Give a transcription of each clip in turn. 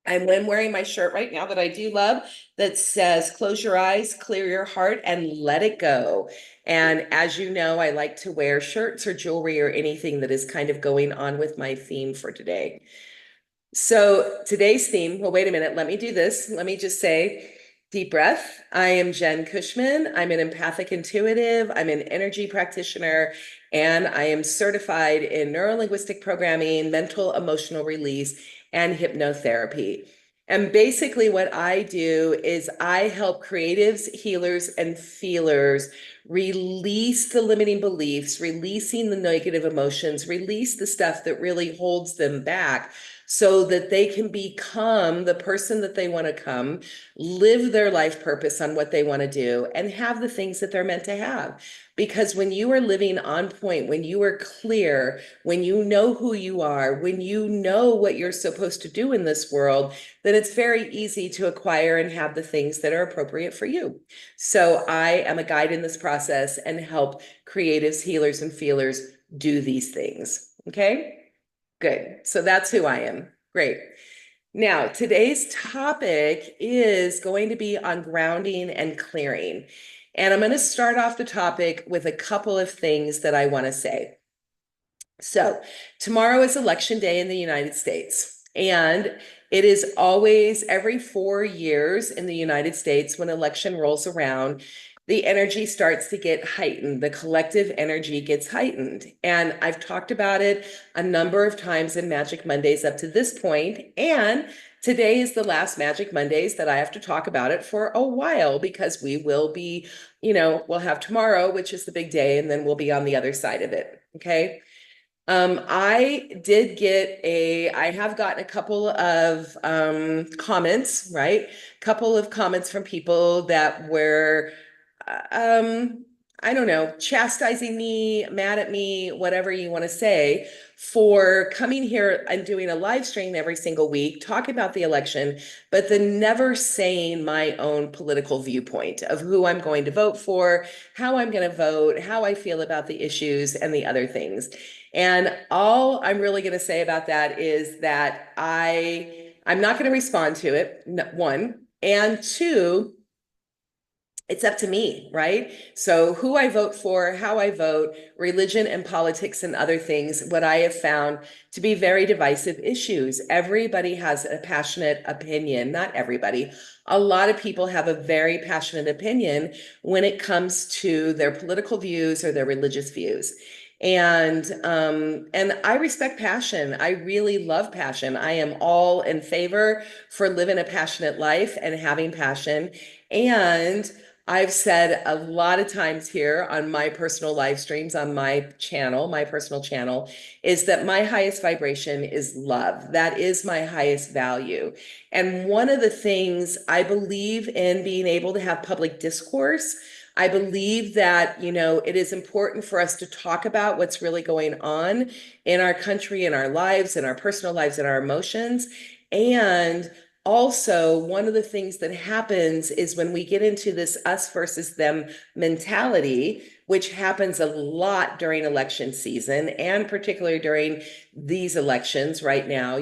I'm wearing my shirt right now that I do love that says, close your eyes, clear your heart, and let it go. And as you know, I like to wear shirts or jewelry or anything that is kind of going on with my theme for today. So today's theme, well, wait a minute, let me do this. Let me just say, deep breath. I am Jen Cushman. I'm an empathic intuitive. I'm an energy practitioner, and I am certified in neurolinguistic programming, mental emotional release, and hypnotherapy. And basically, what I do is I help creatives, healers, and feelers release the limiting beliefs, releasing the negative emotions, release the stuff that really holds them back so that they can become the person that they want to come, live their life purpose on what they want to do, and have the things that they're meant to have. Because when you are living on point, when you are clear, when you know who you are, when you know what you're supposed to do in this world, then it's very easy to acquire and have the things that are appropriate for you. So I am a guide in this process and help creatives, healers, and feelers do these things. Okay? Good. So that's who I am. Great. Now, today's topic is going to be on grounding and clearing. And I'm going to start off the topic with a couple of things that I want to say. So, tomorrow is election day in the United States. And it is always every 4 years in the United States when election rolls around, the energy starts to get heightened. The collective energy gets heightened. And I've talked about it a number of times in Magic Mondays up to this point. And today is the last Magic Mondays that I have to talk about it for a while because we will be, we'll have tomorrow, which is the big day, and then we'll be on the other side of it. Okay. I have gotten a couple of comments, right? Couple of comments from people that were um, I don't know, chastising me, mad at me, whatever you want to say, for coming here and doing a live stream every single week, talking about the election, but then never saying my own political viewpoint of who I'm going to vote for, how I'm going to vote, how I feel about the issues, and the other things. And all I'm really going to say about that is that I'm not going to respond to it, one, and two, it's up to me, right? So, who I vote for, how I vote, religion and politics and other things, what I have found to be very divisive issues. Everybody has a passionate opinion, not everybody. A lot of people have a very passionate opinion when it comes to their political views or their religious views. And I respect passion. I really love passion. I am all in favor for living a passionate life and having passion. And I've said a lot of times here on my personal live streams on my channel, my personal channel, is that my highest vibration is love. That is my highest value. And one of the things I believe in being able to have public discourse. I believe that, it is important for us to talk about what's really going on in our country, in our lives, in our personal lives, in our emotions. And also, one of the things that happens is when we get into this us versus them mentality, which happens a lot during election season and particularly during these elections right now,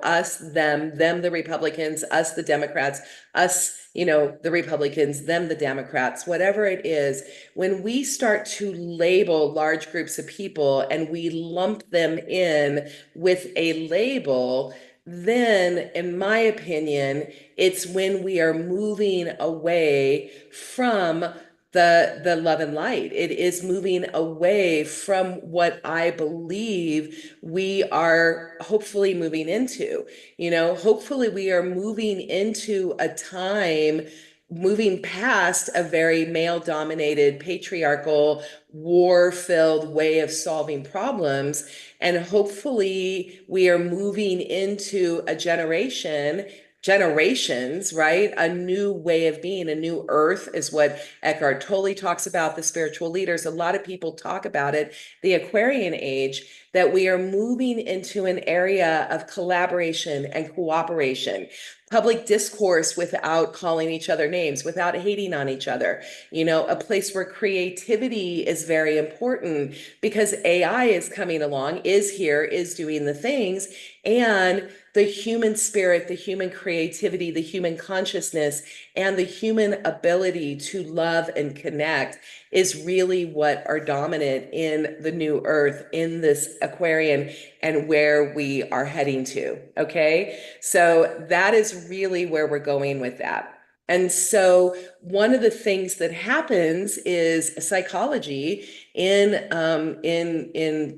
us, them, the Republicans, us, the Democrats, us, the Republicans, them, the Democrats, whatever it is, when we start to label large groups of people and we lump them in with a label, then, in my opinion, it's when we are moving away from the love and light. It is moving away from what I believe we are hopefully moving into. Hopefully we are moving into a time, moving past a very male dominated, patriarchal, war filled way of solving problems. And hopefully we are moving into a generations, right? A new way of being, a new earth is what Eckhart Tolle talks about, the spiritual leaders. A lot of people talk about it, the Aquarian age, that we are moving into an area of collaboration and cooperation. public discourse without calling each other names, without hating on each other. A place where creativity is very important because AI is coming along, is here, is doing the things, and the human spirit, the human creativity, the human consciousness, and the human ability to love and connect is really what are dominant in the new earth, in this Aquarian, and where we are heading to. Okay. So that is really where we're going with that. And so one of the things that happens is psychology in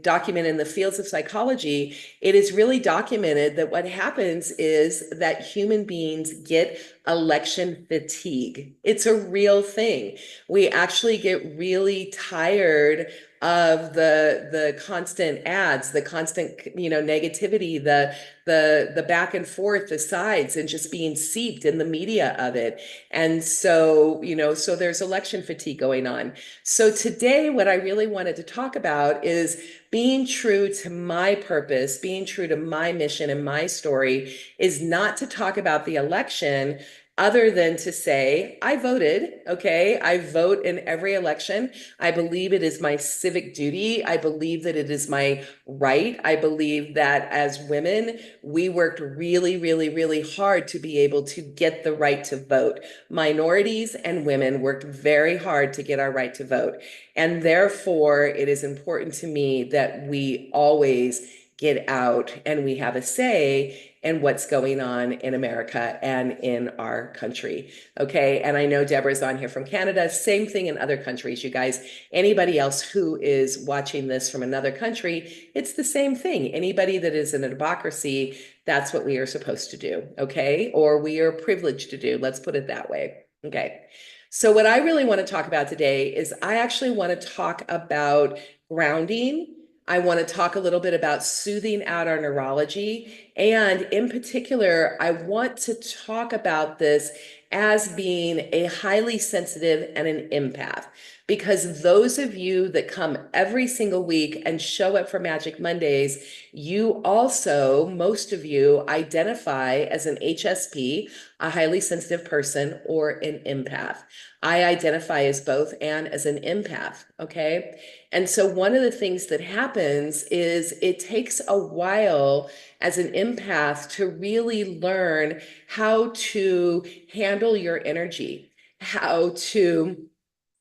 document in the fields of psychology, it is really documented that what happens is that human beings get election fatigue. It's a real thing. We actually get really tired of the constant ads, the constant, negativity, the back and forth, the sides, and just being seeped in the media of it. And so, so there's election fatigue going on. So today, what I really wanted to talk about is being true to my purpose, being true to my mission and my story is not to talk about the election, other than to say, I voted, okay? I vote in every election. I believe it is my civic duty. I believe that it is my right. I believe that as women, we worked really, really, really hard to be able to get the right to vote. Minorities and women worked very hard to get our right to vote. And therefore, it is important to me that we always get out and we have a say in what's going on in America and in our country. Okay. And I know Deborah's on here from Canada. Same thing in other countries, you guys. Anybody else who is watching this from another country, it's the same thing. Anybody that is in a democracy, that's what we are supposed to do. Okay. Or we are privileged to do. Let's put it that way. Okay. So what I really want to talk about today is I actually want to talk about grounding. I want to talk a little bit about soothing out our neurology. And in particular, I want to talk about this as being a highly sensitive and an empath. Because those of you that come every single week and show up for Magic Mondays, you also, most of you, identify as an HSP, a highly sensitive person, or an empath. I identify as both and as an empath, okay? And so one of the things that happens is it takes a while as an empath to really learn how to handle your energy, how to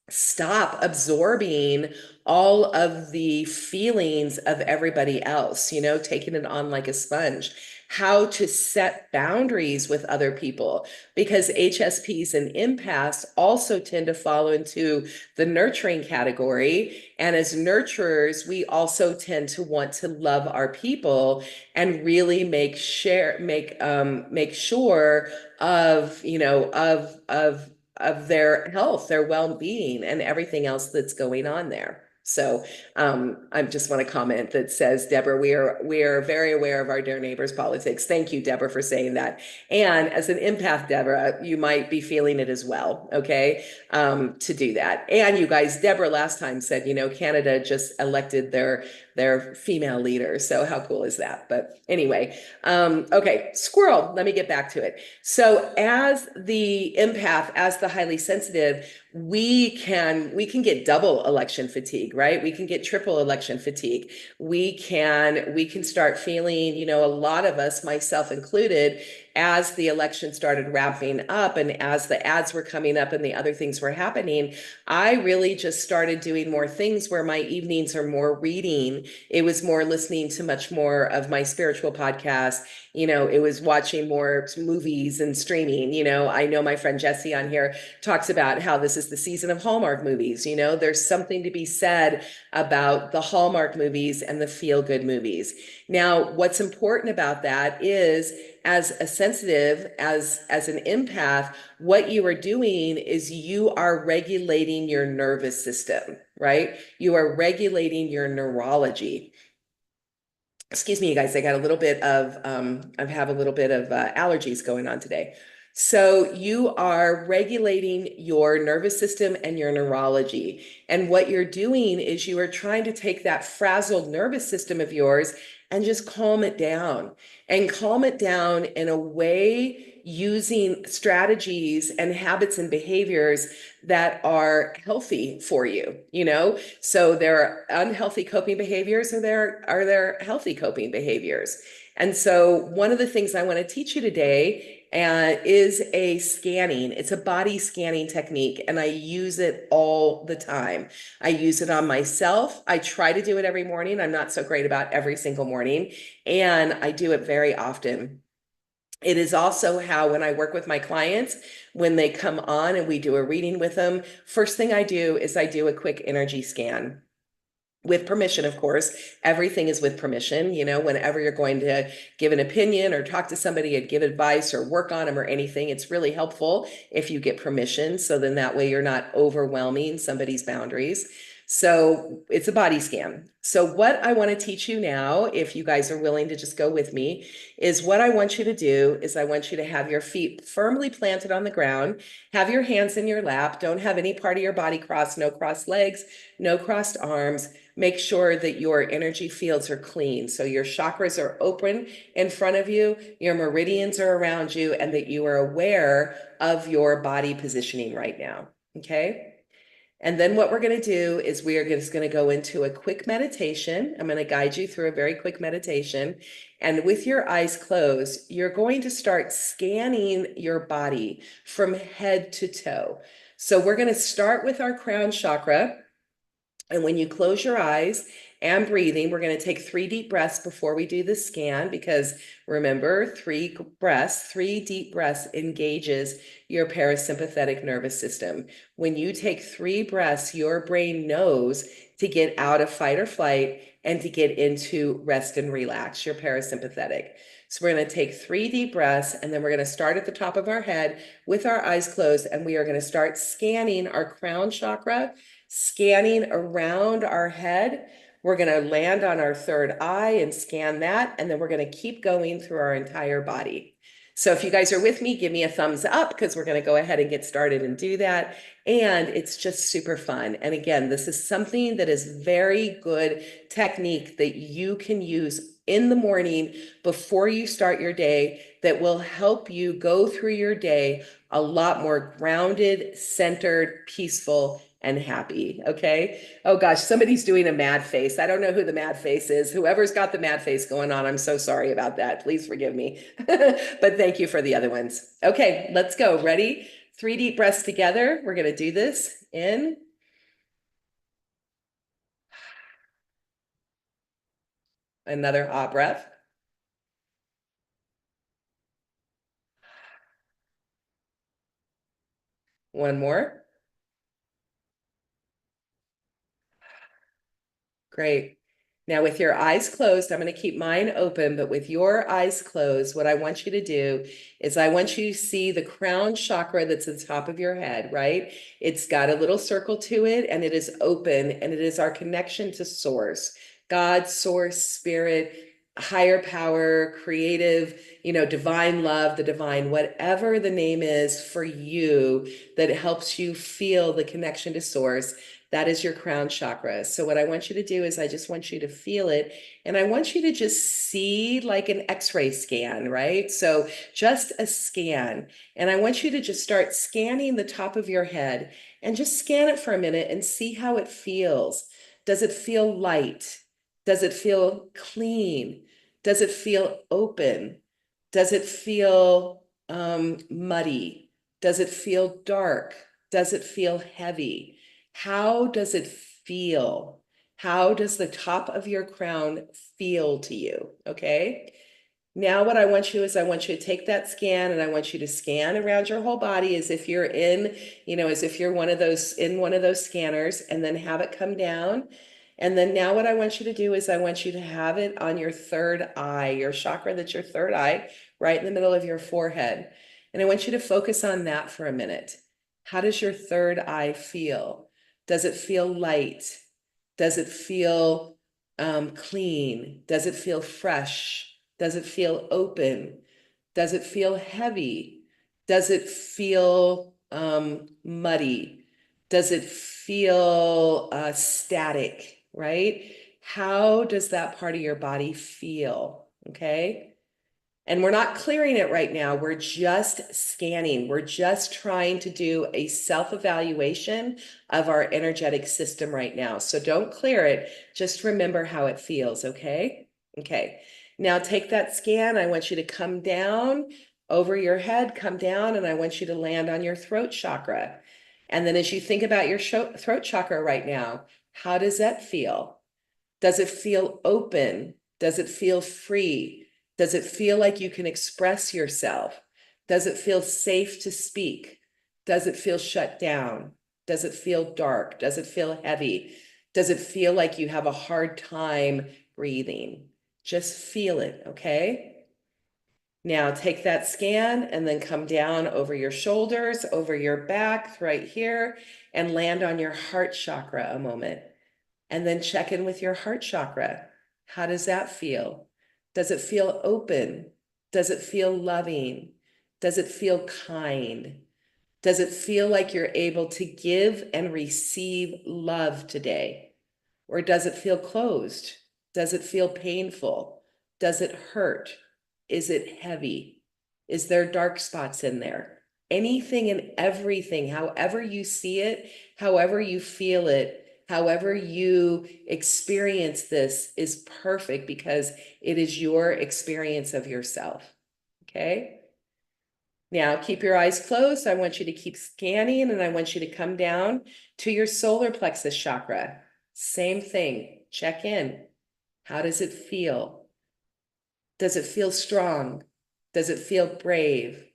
stop absorbing all of the feelings of everybody else, taking it on like a sponge, how to set boundaries with other people, because HSPs and empaths also tend to fall into the nurturing category. And as nurturers, we also tend to want to love our people and really make sure of, of their health, their well-being, and everything else that's going on there. So I just want to comment that says, Deborah, we are very aware of our dear neighbors' politics. Thank you, Deborah, for saying that. And as an empath, Deborah, you might be feeling it as well, okay, to do that. And you guys, Deborah last time said, Canada just elected their female leader. So how cool is that? But anyway, okay, squirrel, let me get back to it. So as the empath, as the highly sensitive, we can get double election fatigue, right? We can get triple election fatigue. We can start feeling, a lot of us, myself included, as the election started wrapping up and as the ads were coming up and the other things were happening, I really just started doing more things where my evenings are more reading. It was more listening to much more of my spiritual podcast. It was watching more movies and streaming. I know my friend Jessie on here talks about how this is the season of Hallmark movies. There's something to be said about the Hallmark movies and the feel-good movies. Now, what's important about that is, as a sensitive, as an empath, what you are doing is you are regulating your nervous system, right? You are regulating your neurology. Excuse me, you guys, I have a little bit of allergies going on today. So you are regulating your nervous system and your neurology. And what you're doing is you are trying to take that frazzled nervous system of yours and just calm it down in a way using strategies and habits and behaviors that are healthy for you, you know? So there are unhealthy coping behaviors, or there healthy coping behaviors. And so one of the things I want to teach you today is a scanning. It's a body scanning technique, and I use it all the time. I use it on myself. I try to do it every morning. I'm not so great about every single morning, and I do it very often. It is also how, when I work with my clients, when they come on and we do a reading with them, first thing I do is I do a quick energy scan. With permission, of course. Everything is with permission. You know, whenever you're going to give an opinion or talk to somebody and give advice or work on them or anything, it's really helpful if you get permission. So then that way you're not overwhelming somebody's boundaries. So it's a body scan. So what I want to teach you now, if you guys are willing to just go with me, is what I want you to do is I want you to have your feet firmly planted on the ground, have your hands in your lap, don't have any part of your body crossed, no crossed legs, no crossed arms. Make sure that your energy fields are clean. So your chakras are open in front of you, your meridians are around you, and that you are aware of your body positioning right now. Okay. And then what we're going to do is we are just going to go into a quick meditation. I'm going to guide you through a very quick meditation. And with your eyes closed, you're going to start scanning your body from head to toe. So we're going to start with our crown chakra. And when you close your eyes and breathing, we're going to take 3 deep breaths before we do the scan, because remember, 3 deep breaths engages your parasympathetic nervous system. When you take 3 breaths, your brain knows to get out of fight or flight and to get into rest and relax, your parasympathetic. So we're going to take 3 deep breaths, and then we're going to start at the top of our head with our eyes closed, and we are going to start scanning our crown chakra, scanning around our head. We're going to land on our third eye and scan that, and then we're going to keep going through our entire body. So if you guys are with me, give me a thumbs up, because we're going to go ahead and get started and do that. And it's just super fun. And again, this is something that is very good technique that you can use in the morning before you start your day, that will help you go through your day a lot more grounded, centered, peaceful, and happy. Okay. Oh gosh, somebody's doing a mad face. I don't know who the mad face is. Whoever's got the mad face going on, I'm so sorry about that. Please forgive me. But thank you for the other ones. Okay, let's go. Ready? 3 deep breaths together. We're going to do this in. Another hot breath. One more. Great. Now, with your eyes closed, I'm going to keep mine open, but with your eyes closed, what I want you to do is I want you to see the crown chakra that's at the top of your head, right? It's got a little circle to it, and it is open, and it is our connection to source, God, source, spirit, higher power, creative, divine love, the divine, whatever the name is for you that helps you feel the connection to source. That is your crown chakra. So what I want you to do is I just want you to feel it. And I want you to just see like an x-ray scan, right? So just a scan. And I want you to just start scanning the top of your head, and just scan it for a minute and see how it feels. Does it feel light? Does it feel clean? Does it feel open? Does it feel muddy? Does it feel dark? Does it feel heavy? How does it feel? How does the top of your crown feel to you? Okay. Now what I want you is I want you to take that scan, and I want you to scan around your whole body as if you're as if you're in one of those scanners, and then have it come down. And then now what I want you to do is I want you to have it on your third eye, your chakra that's your third eye, right in the middle of your forehead. And I want you to focus on that for a minute. How does your third eye feel? Does it feel light? Does it feel clean? Does it feel fresh? Does it feel open? Does it feel heavy? Does it feel muddy? Does it feel static, right? How does that part of your body feel? Okay. And we're not clearing it right now. We're just scanning. We're just trying to do a self-evaluation of our energetic system right now. So don't clear it. Just remember how it feels, okay? Okay. Now take that scan. I want you to come down over your head, come down, and I want you to land on your throat chakra. And then as you think about your throat chakra right now, how does that feel? Does it feel open? Does it feel free? Does it feel like you can express yourself? Does it feel safe to speak? Does it feel shut down? Does it feel dark? Does it feel heavy? Does it feel like you have a hard time breathing? Just feel it, okay? Now take that scan and then come down over your shoulders, over your back, right here, and land on your heart chakra a moment. And then check in with your heart chakra. How does that feel? Does it feel open? Does it feel loving? Does it feel kind? Does it feel like you're able to give and receive love today? Or does it feel closed? Does it feel painful? Does it hurt? Is it heavy? Is there dark spots in there? Anything and everything, however you see it, however you feel it, however you experience this is perfect because it is your experience of yourself. Okay? Now keep your eyes closed. I want you to keep scanning and I want you to come down to your solar plexus chakra. Same thing. Check in. How does it feel? Does it feel strong? Does it feel brave?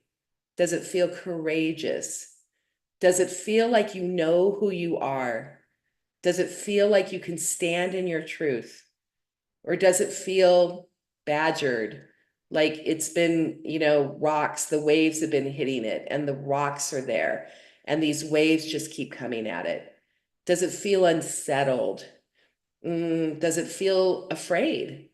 Does it feel courageous? Does it feel like you know who you are? Does it feel like you can stand in your truth? Or does it feel badgered? Like it's been, rocks, the waves have been hitting it and the rocks are there and these waves just keep coming at it. Does it feel unsettled? Does it feel afraid?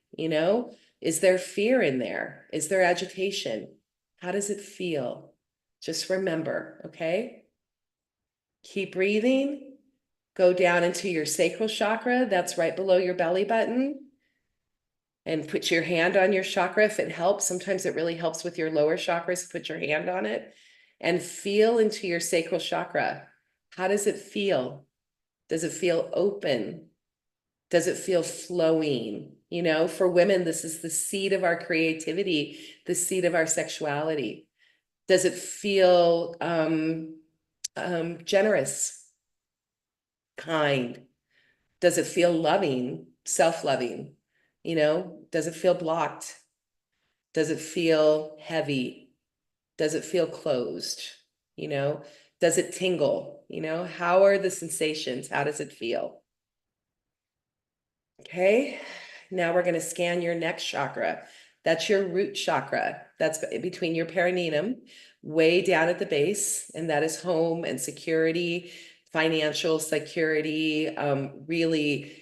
Is there fear in there? Is there agitation? How does it feel? Just remember, okay? Keep breathing. Go down into your sacral chakra. That's right below your belly button. And put your hand on your chakra if it helps. Sometimes it really helps with your lower chakras. Put your hand on it and feel into your sacral chakra. How does it feel? Does it feel open? Does it feel flowing? For women, this is the seat of our creativity, the seat of our sexuality. Does it feel generous, kind? Does it feel loving, self-loving? Does it feel blocked? Does it feel heavy? Does it feel closed? You know, does it tingle? How are the sensations? How does it feel? Okay, now we're going to scan your next chakra. That's your root chakra. That's between your perineum, way down at the base, and that is home and security, financial security. Really,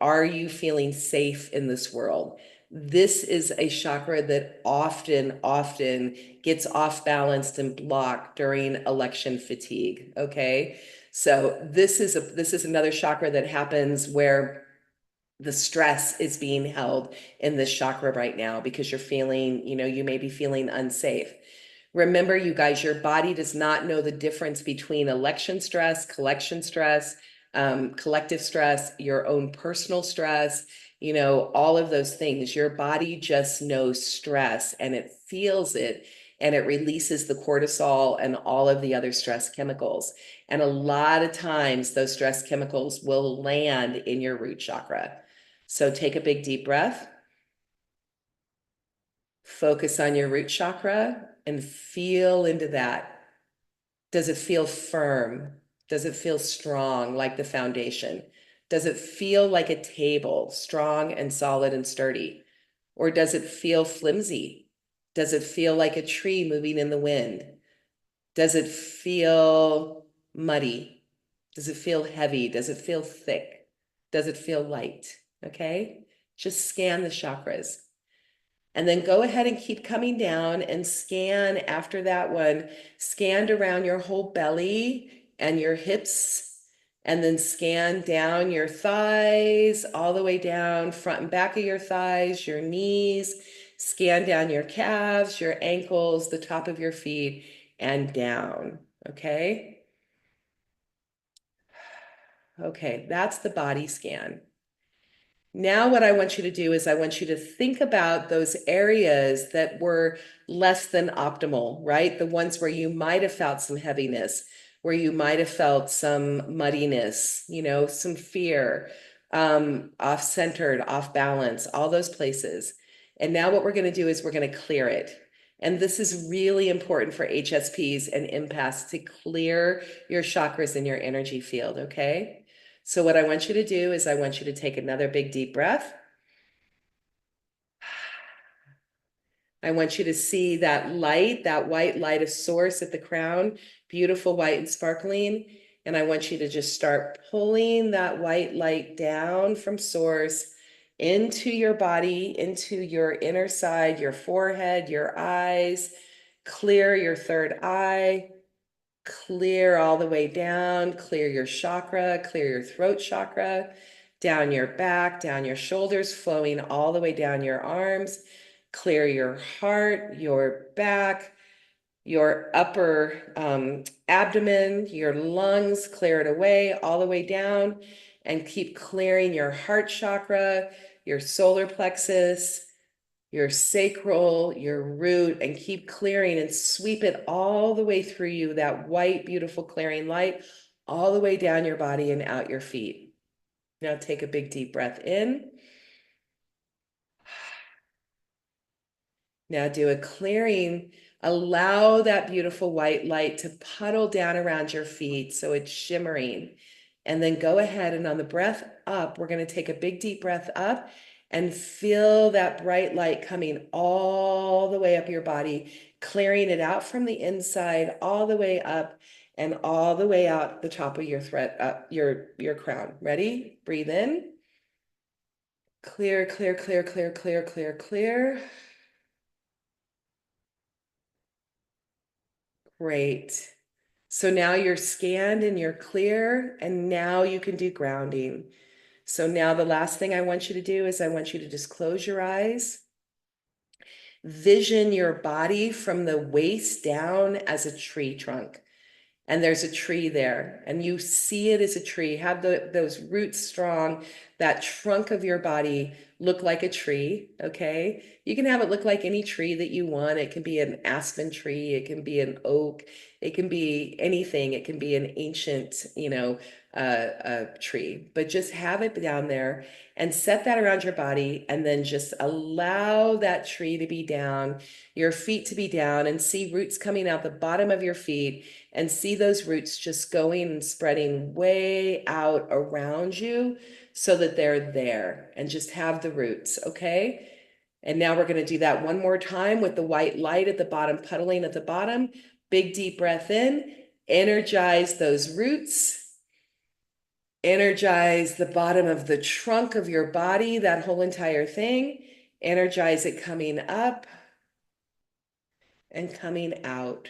are you feeling safe in this world? This is a chakra that often gets off balanced and blocked during election fatigue. Okay, so this is another chakra that happens where the stress is being held in this chakra right now because you're feeling, you may be feeling unsafe. Remember, you guys, your body does not know the difference between election stress, collection stress, collective stress, your own personal stress, all of those things. Your body just knows stress and it feels it and it releases the cortisol and all of the other stress chemicals. And a lot of times those stress chemicals will land in your root chakra. So take a big deep breath, focus on your root chakra and feel into that. Does it feel firm? Does it feel strong like the foundation? Does it feel like a table, strong and solid and sturdy? Or does it feel flimsy? Does it feel like a tree moving in the wind? Does it feel muddy? Does it feel heavy? Does it feel thick? Does it feel light? Okay, just scan the chakras. And then go ahead and keep coming down and scan after that one. Scan around your whole belly and your hips, and then scan down your thighs, all the way down, front and back of your thighs, your knees. Scan down your calves, your ankles, the top of your feet, and down. Okay? Okay, that's the body scan. Now, what I want you to do is I want you to think about those areas that were less than optimal, right? The ones where you might have felt some heaviness, where you might have felt some muddiness, some fear, off-centered, off balance, all those places. And now what we're going to do is we're going to clear it. And this is really important for HSPs and empaths to clear your chakras in your energy field, okay? So what I want you to do is I want you to take another big deep breath. I want you to see that light, that white light of source at the crown, beautiful, white, and sparkling. And I want you to just start pulling that white light down from source into your body, into your inner side, your forehead, your eyes. Clear your third eye. Clear all the way down, clear your chakra, clear your throat chakra, down your back, down your shoulders, flowing all the way down your arms. Clear your heart, your back, your upper abdomen, your lungs, clear it away all the way down, and keep clearing your heart chakra, your solar plexus, your sacral, your root, and keep clearing and sweep it all the way through you, that white, beautiful clearing light, all the way down your body and out your feet. Now take a big deep breath in. Now do a clearing. Allow that beautiful white light to puddle down around your feet so it's shimmering. And then go ahead and on the breath up, we're going to take a big deep breath up and feel that bright light coming all the way up your body, clearing it out from the inside, all the way up and all the way out the top of your thread, your crown. Ready? Breathe in. Clear, clear, clear, clear, clear, clear, clear. Great. So now you're scanned and you're clear, and now you can do grounding. So now the last thing I want you to do is I want you to just close your eyes. Vision your body from the waist down as a tree trunk. And there's a tree there, and you see it as a tree. Have those roots strong, that trunk of your body look like a tree, okay? You can have it look like any tree that you want. It can be an aspen tree, it can be an oak, it can be anything. It can be an ancient, tree, but just have it down there and set that around your body, and then just allow that tree to be down, your feet to be down, and see roots coming out the bottom of your feet, and see those roots just going and spreading way out around you so that they're there, and just have the roots, okay? And now we're going to do that one more time with the white light at the bottom, puddling at the bottom. Big deep breath in, energize those roots. Energize the bottom of the trunk of your body, that whole entire thing. Energize it coming up and coming out.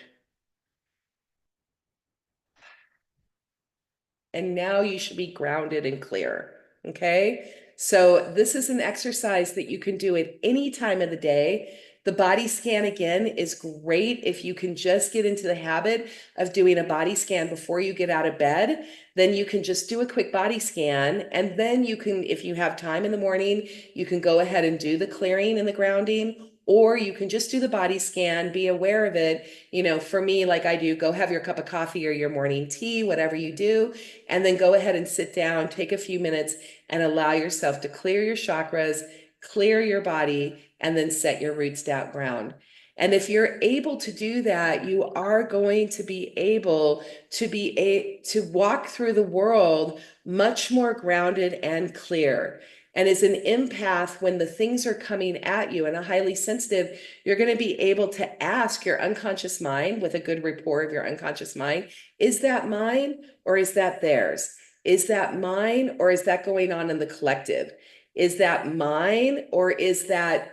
And now you should be grounded and clear. Okay. So this is an exercise that you can do at any time of the day. The body scan again is great if you can just get into the habit of doing a body scan before you get out of bed. Then you can just do a quick body scan. And then you can, if you have time in the morning, you can go ahead and do the clearing and the grounding. Or you can just do the body scan, be aware of it. For me, like I do, go have your cup of coffee or your morning tea, whatever you do, and then go ahead and sit down, take a few minutes, and allow yourself to clear your chakras, clear your body, and then set your roots down ground. And if you're able to do that, you are going to be able to walk through the world much more grounded and clear. And as an empath, when the things are coming at you, and a highly sensitive, you're going to be able to ask your unconscious mind with a good rapport of your unconscious mind, is that mine or is that theirs? Is that mine or is that going on in the collective? Is that mine or is that,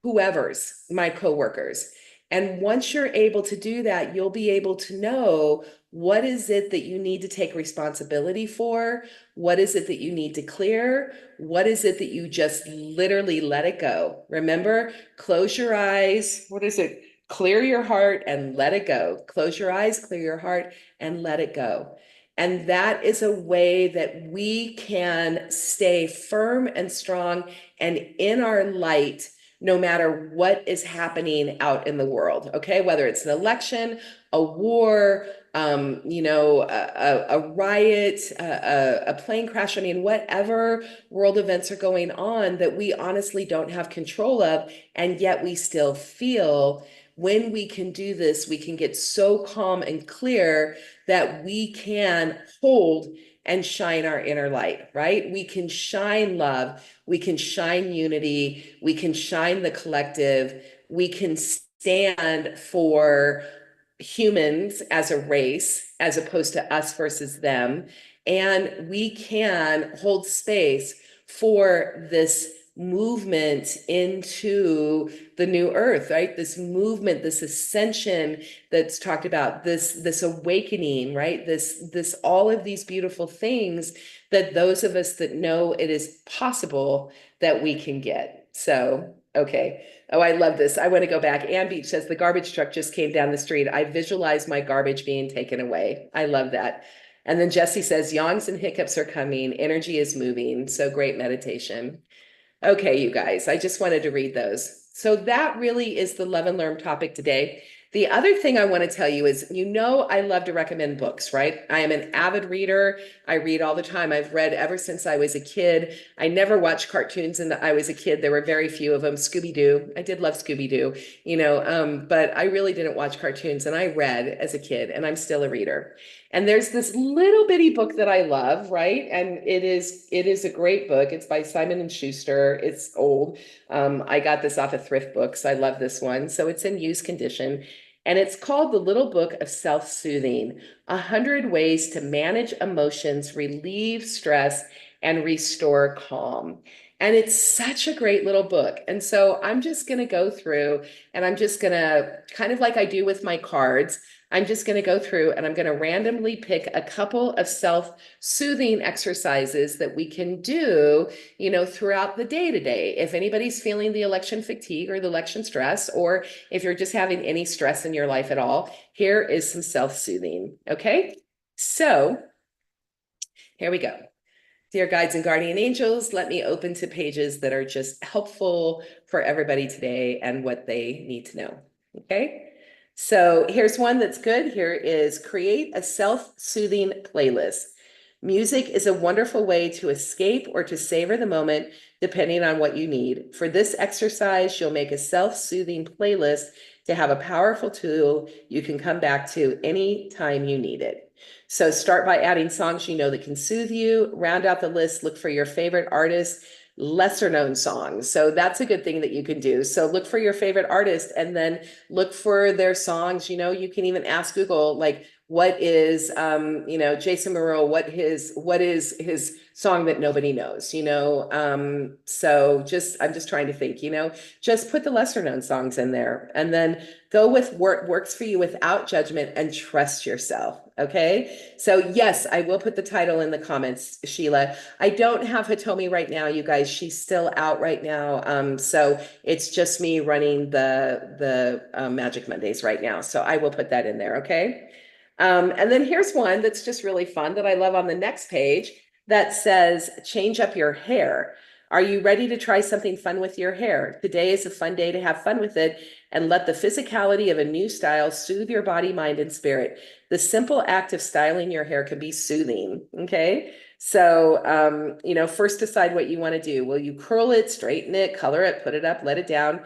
whoever's, my coworkers. And once you're able to do that, you'll be able to know what is it that you need to take responsibility for? What is it that you need to clear? What is it that you just literally let it go? Remember, close your eyes. What is it? Clear your heart and let it go. Close your eyes, clear your heart, and let it go. And that is a way that we can stay firm and strong and in our light no matter what is happening out in the world. Okay, whether it's an election, a war, a riot, a plane crash. I mean, whatever world events are going on that we honestly don't have control of, and yet we still feel. When we can do this, we can get so calm and clear that we can hold and shine our inner light, right? We can shine love, we can shine unity, we can shine the collective, we can stand for humans as a race as opposed to us versus them. And we can hold space for this movement into the new earth, right? This movement, this ascension that's talked about, this awakening, right? This all of these beautiful things that those of us that know it is possible that we can get. So, okay. Oh, I love this. I want to go back. Ann Beach says the garbage truck just came down the street. I visualize my garbage being taken away. I love that. And then Jesse says yawns and hiccups are coming. Energy is moving. So great meditation. Okay, you guys, I just wanted to read those. So that really is the love and learn topic today. The other thing I want to tell you is, I love to recommend books, right? I am an avid reader. I read all the time. I've read ever since I was a kid. I never watched cartoons and I was a kid. There were very few of them. Scooby-Doo. I did love Scooby-Doo, but I really didn't watch cartoons and I read as a kid and I'm still a reader. And there's this little bitty book that I love, right? And it is a great book. It's by Simon and Schuster. It's old. I got this off of Thrift Books. I love this one. So it's in used condition. And it's called The Little Book of Self-Soothing, 100 Ways to Manage Emotions, Relieve Stress, and Restore Calm. And it's such a great little book. And so I'm just going to go through and I'm just going to, kind of like I do with my cards, I'm just going to go through and I'm going to randomly pick a couple of self-soothing exercises that we can do, throughout the day to day. If anybody's feeling the election fatigue or the election stress, or if you're just having any stress in your life at all, here is some self-soothing. Okay. So here we go. Dear guides and guardian angels, let me open to pages that are just helpful for everybody today and what they need to know. Okay. So here's one that's good. Here is create a self-soothing playlist. Music is a wonderful way to escape or to savor the moment, depending on what you need. For this exercise, you'll make a self-soothing playlist to have a powerful tool you can come back to anytime you need it. So start by adding songs that can soothe you. Round out the list, look for your favorite artists, lesser known songs. So that's a good thing that you can do. So look for your favorite artist and then look for their songs. You can even ask Google, like, what is Jason Moreau, what is his song that nobody knows, so I'm just trying to think, just put the lesser known songs in there and then go with what works for you without judgment and trust yourself. Okay. So yes, I will put the title in the comments, Sheila. I don't have Hitomi right now, you guys. She's still out right now. So it's just me running the Magic Mondays right now. So I will put that in there. Okay. And then here's one that's just really fun that I love on the next page that says, change up your hair. Are you ready to try something fun with your hair? Today is a fun day to have fun with it and let the physicality of a new style soothe your body, mind, and spirit. The simple act of styling your hair can be soothing. Okay. So, first decide what you want to do. Will you curl it, straighten it, color it, put it up, let it down?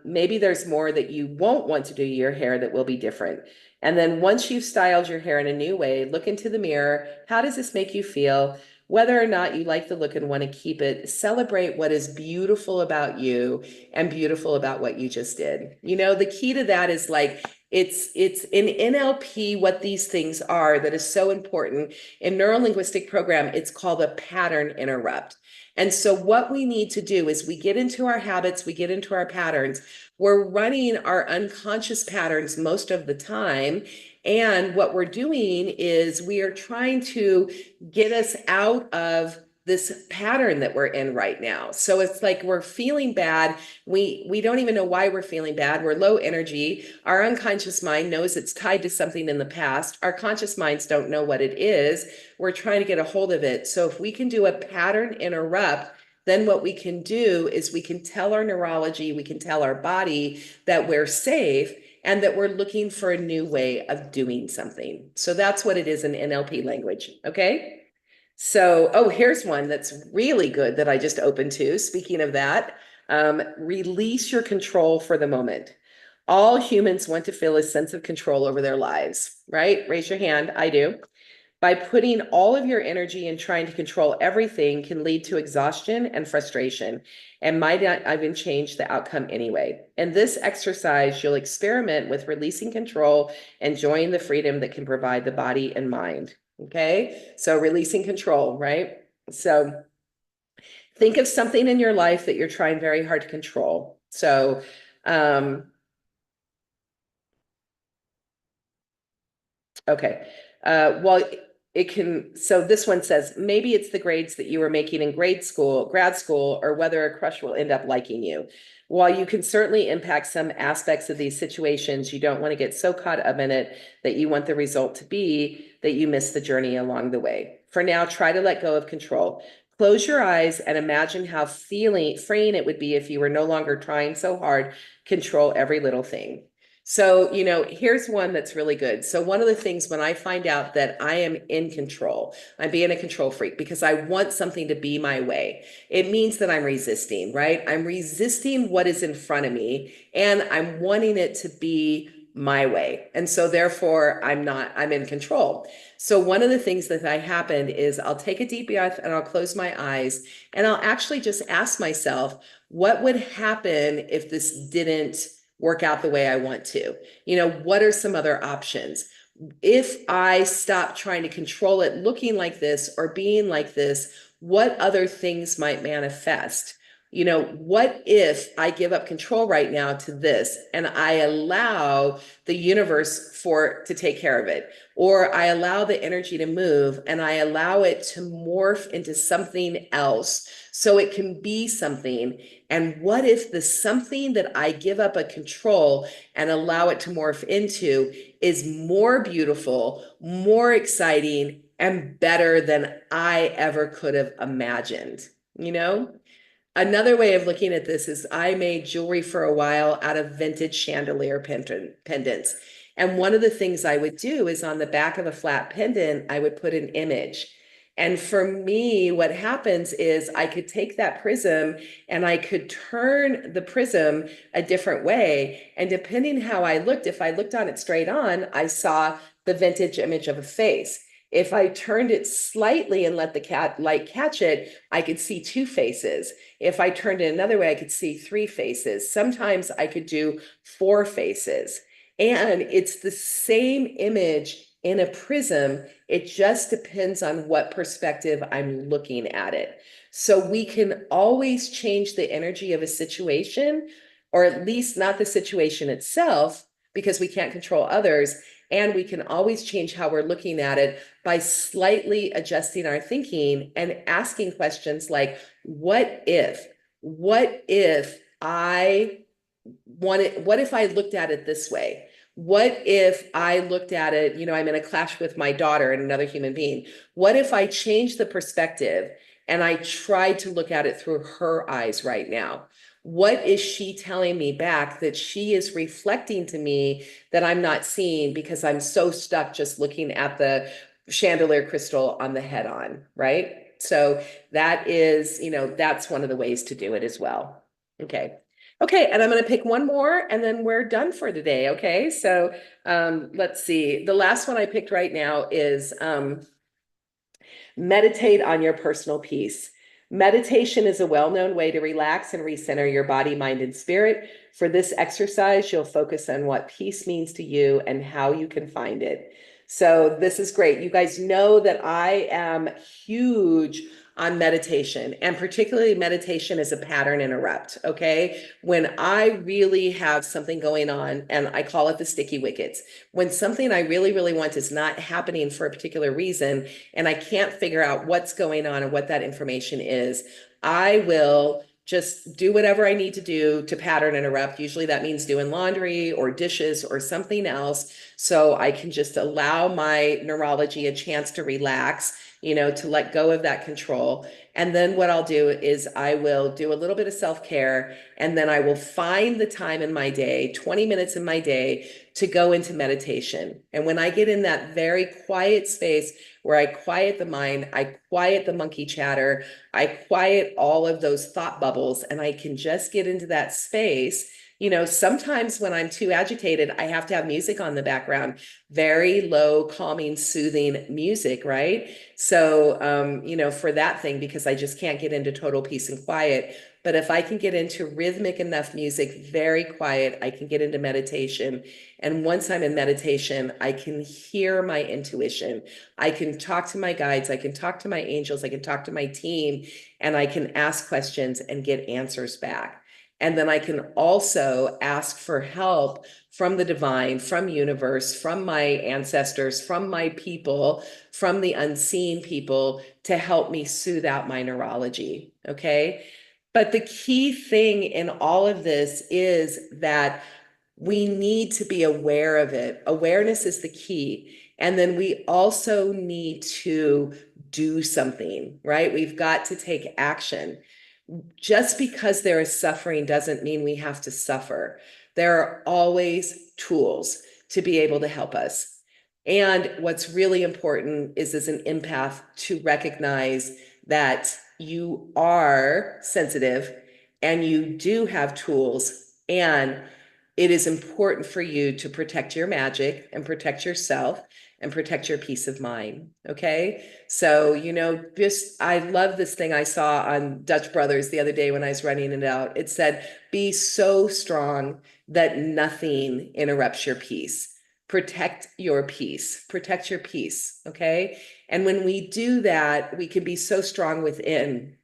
Maybe there's more that you won't want to do to your hair that will be different. And then once you've styled your hair in a new way, look into the mirror. How does this make you feel? whether or not you like the look and want to keep it, celebrate what is beautiful about you and beautiful about what you just did. You know, the key to that is like, it's in NLP what these things are that is so important. In neurolinguistic program, it's called a pattern interrupt. And so what we need to do is we get into our habits, we get into our patterns. We're running our unconscious patterns most of the time. And what we're doing is we are trying to get us out of this pattern that we're in right now. So it's like we're feeling bad. We don't even know why we're feeling bad. We're low energy. Our unconscious mind knows it's tied to something in the past. Our conscious minds don't know what it is. We're trying to get a hold of it. So if we can do a pattern interrupt, then what we can do is we can tell our neurology, we can tell our body that we're safe and that we're looking for a new way of doing something. So that's what it is in NLP language, okay? So, oh, here's one that's really good that I just opened to. Speaking of that, release your control for the moment. All humans want to feel a sense of control over their lives, right? Raise your hand. I do. By putting all of your energy in trying to control everything can lead to exhaustion and frustration and might not even change the outcome anyway. In this exercise, you'll experiment with releasing control, enjoying the freedom that can provide the body and mind. Okay, so releasing control, right? So think of something in your life that you're trying very hard to control. So, okay. Well, it can, so this one says, maybe it's the grades that you were making in grad school, or whether a crush will end up liking you. While you can certainly impact some aspects of these situations, you don't want to get so caught up in it that you want the result to be that you miss the journey along the way. For now, try to let go of control. Close your eyes and imagine how freeing it would be if you were no longer trying so hard, control every little thing. So, you know, here's one that's really good. So one of the things when I find out that I am in control, I'm being a control freak because I want something to be my way. It means that I'm resisting, right? I'm resisting what is in front of me and I'm wanting it to be my way. And so therefore I'm in control. So one of the things that happened is I'll take a deep breath and I'll close my eyes and I'll actually just ask myself, what would happen if this didn't work out the way I want to? You know, what are some other options? If I stop trying to control it looking like this or being like this, what other things might manifest? You know, what if I give up control right now to this and I allow the universe to take care of it, or I allow the energy to move and I allow it to morph into something else so it can be something? And what if the something that I give up a control and allow it to morph into is more beautiful, more exciting, and better than I ever could have imagined? You know? Another way of looking at this is I made jewelry for a while out of vintage chandelier pendants. And one of the things I would do is on the back of a flat pendant, I would put an image. And for me, what happens is I could take that prism and I could turn the prism a different way. And depending how I looked, if I looked on it straight on, I saw the vintage image of a face. If I turned it slightly and let the light catch it, I could see two faces. If I turned it another way, I could see three faces. Sometimes I could do four faces. And it's the same image in a prism. It just depends on what perspective I'm looking at it. So we can always change the energy of a situation, or at least not the situation itself, because we can't control others. And we can always change how we're looking at it by slightly adjusting our thinking and asking questions like, what if? What if I what if I looked at it this way? What if I looked at it, you know, I'm in a clash with my daughter and another human being. What if I changed the perspective and I tried to look at it through her eyes right now? What is she telling me back that she is reflecting to me that I'm not seeing because I'm so stuck just looking at the chandelier crystal on the head on, right? So that is, you know, that's one of the ways to do it as well. Okay. Okay, and I'm going to pick one more and then we're done for today. Okay, so let's see. The last one I picked right now is Meditate on your personal peace. Meditation is a well-known way to relax and recenter your body, mind, and spirit. For this exercise, you'll focus on what peace means to you and how you can find it. So this is great. You guys know that I am huge on meditation, and particularly meditation as a pattern interrupt. Okay. When I really have something going on, and I call it the sticky wickets, when something I really, really want is not happening for a particular reason, and I can't figure out what's going on and what that information is, I will just do whatever I need to do to pattern interrupt. Usually that means doing laundry or dishes or something else. So I can just allow my neurology a chance to relax, to let go of that control. And then what I'll do is I will do a little bit of self-care, and then I will find the time in my day, 20 minutes in my day, to go into meditation. And when I get in that very quiet space where I quiet the mind, I quiet the monkey chatter, I quiet all of those thought bubbles, and I can just get into that space. Sometimes when I'm too agitated, I have to have music on the background, very low, calming, soothing music, right? So, for that thing, because I just can't get into total peace and quiet. But if I can get into rhythmic enough music, very quiet, I can get into meditation. And once I'm in meditation, I can hear my intuition. I can talk to my guides. I can talk to my angels. I can talk to my team, and I can ask questions and get answers back. And then I can also ask for help from the divine, from universe, from my ancestors, from my people, from the unseen people to help me soothe out my neurology. Okay. But the key thing in all of this is that we need to be aware of it. Awareness is the key. And then we also need to do something, right? We've got to take action. Just because there is suffering doesn't mean we have to suffer. There are always tools to be able to help us. And what's really important is as an empath to recognize that you are sensitive and you do have tools, and it is important for you to protect your magic and protect yourself and protect your peace of mind. Okay. So, I love this thing I saw on Dutch Brothers the other day when I was running it out. It said, be so strong that nothing interrupts your peace. Protect your peace. Protect your peace. Okay. And when we do that, we can be so strong within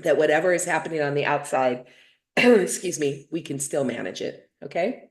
that whatever is happening on the outside, excuse me, we can still manage it. Okay.